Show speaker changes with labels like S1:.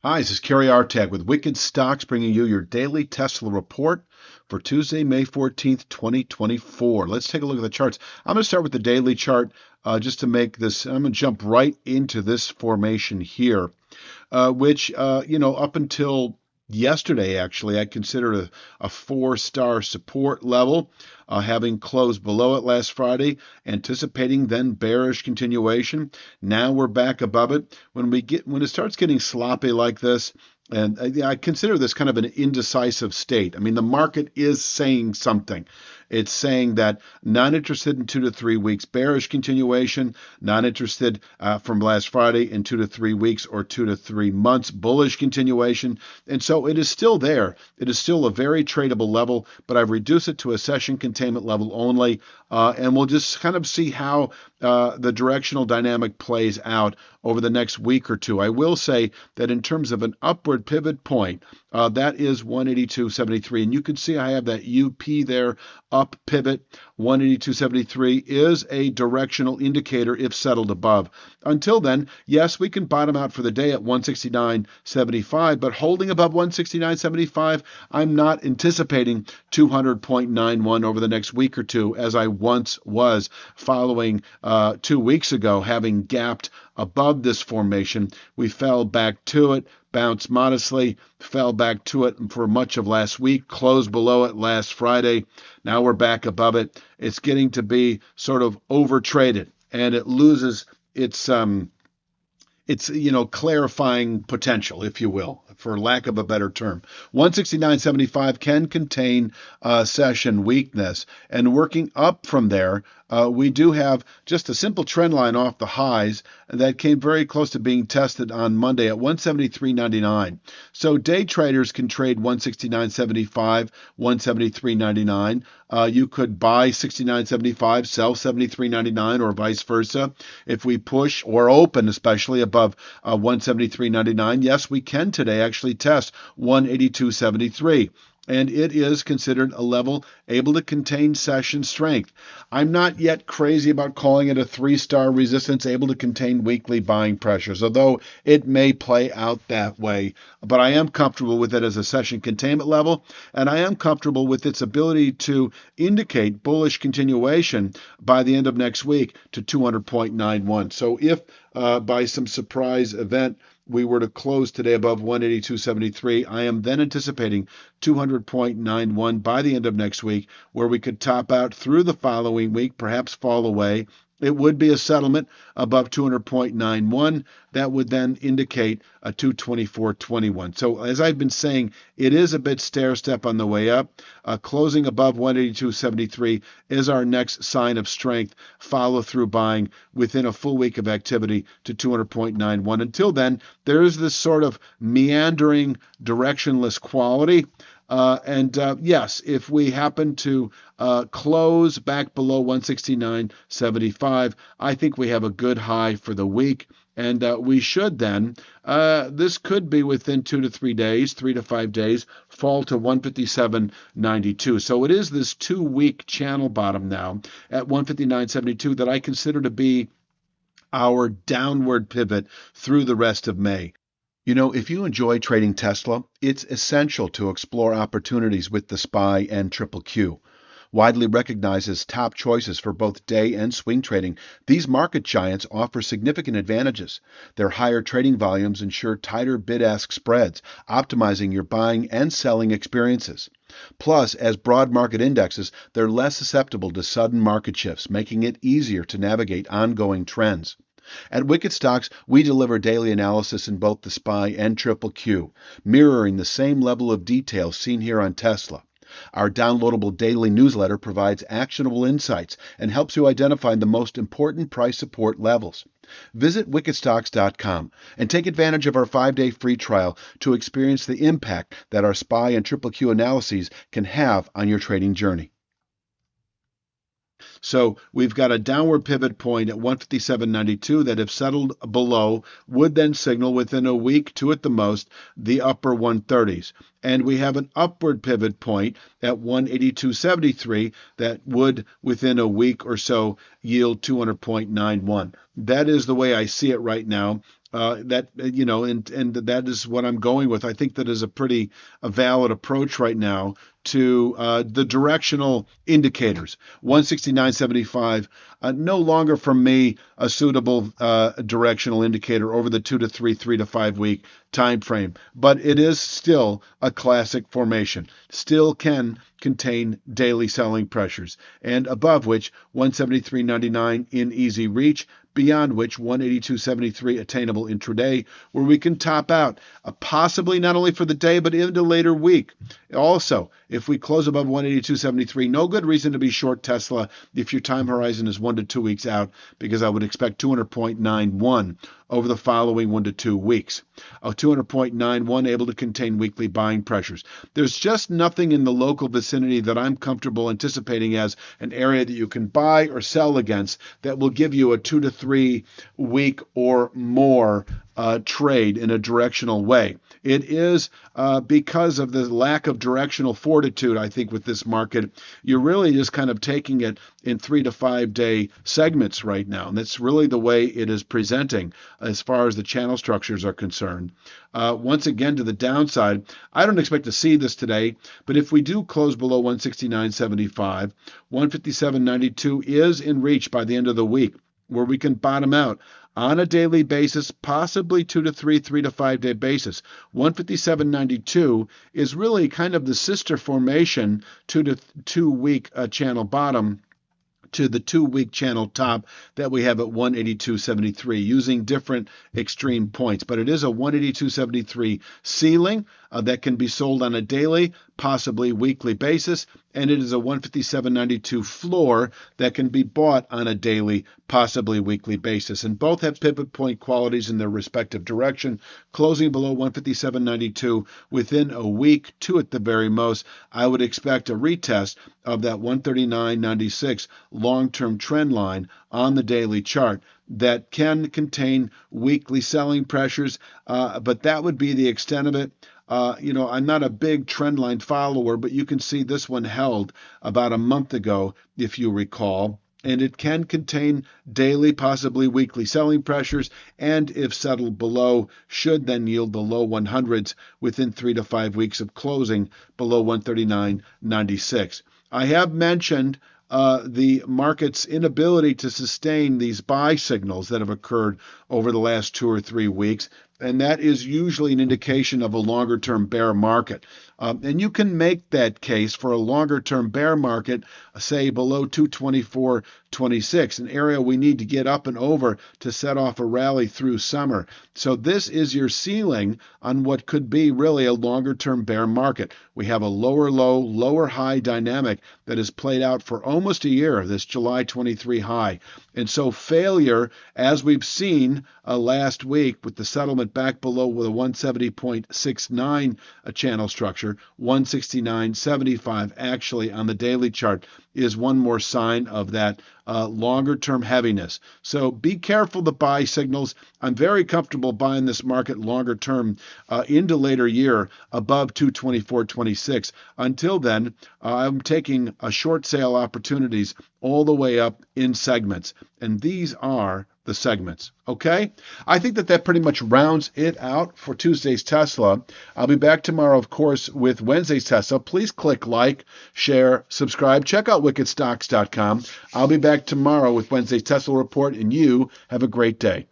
S1: Hi, this is Kerry Artag with Wicked Stocks bringing you your daily Tesla report for Tuesday, May 14th, 2024. Let's take a look at the charts. I'm going to start with the daily chart just to make this. I'm going to jump right into this formation here, which, up until yesterday, actually, I considered a four-star support level, having closed below it last Friday, anticipating then bearish continuation. Now we're back above it. When it starts getting sloppy like this, and I consider this kind of an indecisive state. I mean, the market is saying something. It's saying that not interested in 2 to 3 weeks, bearish continuation, not interested from last Friday in 2 to 3 weeks or 2 to 3 months, bullish continuation. And so it is still there. It is still a very tradable level, but I've reduced it to a session containment level only. And we'll just kind of see how the directional dynamic plays out over the next week or two. I will say that in terms of an upward pivot point, that is 182.73. And you can see I have that UP there, up pivot. 182.73 is a directional indicator if settled above. Until then, yes, we can bottom out for the day at 169.75, but holding above 169.75, I'm not anticipating 200.91 over the next week or two, as I once was following 2 weeks ago, having gapped above this formation. We fell back to it, bounced modestly, fell back to it for much of last week, closed below it last Friday. Now we're back above it. It's getting to be sort of overtraded, and it loses its clarifying potential, if you will, for lack of a better term. 169.75 can contain session weakness, and working up from there, we do have just a simple trend line off the highs that came very close to being tested on Monday at 173.99. So day traders can trade 169.75, 173.99. You could buy 69.75, sell 73.99, or vice versa. If we push or open, especially above 173.99, yes, we can today actually test 182.73. And it is considered a level able to contain session strength. I'm not yet crazy about calling it a 3-star resistance able to contain weekly buying pressures, although it may play out that way. But I am comfortable with it as a session containment level, and I am comfortable with its ability to indicate bullish continuation by the end of next week to 200.91. So if by some surprise event we were to close today above 182.73, I am then anticipating 200.91 by the end of next week, where we could top out through the following week, perhaps fall away. It would be a settlement above 200.91. That would then indicate a 224.21. So as I've been saying, it is a bit stair-step on the way up. Closing above 182.73 is our next sign of strength. Follow through buying within a full week of activity to 200.91. Until then, there is this sort of meandering, directionless quality. Yes, if we happen to close back below 169.75, I think we have a good high for the week. And we should then, this could be within 2 to 3 days, 3 to 5 days, fall to 157.92. So it is this 2-week channel bottom now at 159.72 that I consider to be our downward pivot through the rest of May. You know, if you enjoy trading Tesla, it's essential to explore opportunities with the SPY and Triple Q. Widely recognized as top choices for both day and swing trading, these market giants offer significant advantages. Their higher trading volumes ensure tighter bid-ask spreads, optimizing your buying and selling experiences. Plus, as broad market indexes, they're less susceptible to sudden market shifts, making it easier to navigate ongoing trends. At Wicked Stocks, we deliver daily analysis in both the SPY and Triple Q, mirroring the same level of detail seen here on Tesla. Our downloadable daily newsletter provides actionable insights and helps you identify the most important price support levels. Visit wickedstocks.com and take advantage of our 5-day free trial to experience the impact that our SPY and Triple Q analyses can have on your trading journey. So we've got a downward pivot point at 157.92 that, if settled below, would then signal within a week to at the most the upper 130s. And we have an upward pivot point at 182.73 that would, within a week or so, yield 200.91. That is the way I see it right now. And that is what I'm going with. I think that is a valid approach right now to the directional indicators. 169.75, no longer for me a suitable directional indicator over the 2 to 3 to 5 week time frame, but it is still a classic formation. Still can contain daily selling pressures, and above which 173.99 in easy reach, beyond which 182.73 attainable intraday, where we can top out, possibly not only for the day, but into later week. Also, if we close above 182.73, no good reason to be short Tesla if your time horizon is 1 to 2 weeks out, because I would expect 200.91 over the following 1 to 2 weeks. 200.91 able to contain weekly buying pressures. There's just nothing in the local vicinity that I'm comfortable anticipating as an area that you can buy or sell against that will give you a 2 to 3 week or more trade in a directional way. It is because of the lack of directional fortitude, I think, with this market. You're really just kind of taking it in 3 to 5 day segments right now. And that's really the way it is presenting as far as the channel structures are concerned. Once again, to the downside, I don't expect to see this today, but if we do close below 169.75, 157.92 is in reach by the end of the week, where we can bottom out on a daily basis, possibly 2 to 3 to 5 day basis. 157.92 is really kind of the sister formation to the 2 week channel bottom to the 2 week channel top that we have at 182.73, using different extreme points. But it is a 182.73 ceiling that can be sold on a daily, possibly weekly basis, and it is a 157.92 floor that can be bought on a daily, possibly weekly basis. And both have pivot point qualities in their respective direction. Closing below 157.92 within a week, 2 at the very most, I would expect a retest of that 139.96 long-term trend line on the daily chart that can contain weekly selling pressures, but that would be the extent of it. I'm not a big trend line follower, but you can see this one held about a month ago, if you recall. And it can contain daily, possibly weekly selling pressures, and if settled below, should then yield the low 100s within 3 to 5 weeks of closing below 139.96. I have mentioned the market's inability to sustain these buy signals that have occurred over the last 2 or 3 weeks, and that is usually an indication of a longer-term bear market. And you can make that case for a longer-term bear market, say below 224.26, an area we need to get up and over to set off a rally through summer. So this is your ceiling on what could be really a longer-term bear market. We have a lower low, lower high dynamic that has played out for almost a year, this July 23 high. And so failure, as we've seen last week with the settlement back below with a 170.69 channel structure, 169.75 actually on the daily chart, is one more sign of that longer-term heaviness. So be careful to buy signals. I'm very comfortable buying this market longer term into later year above 224.26. Until then, I'm taking short sale opportunities all the way up in segments. And these are the segments. Okay? I think that pretty much rounds it out for Tuesday's Tesla. I'll be back tomorrow, of course, with Wednesday's Tesla. Please click like, share, subscribe. Check out wickedstocks.com. I'll be back tomorrow with Wednesday's Tesla report, and you have a great day.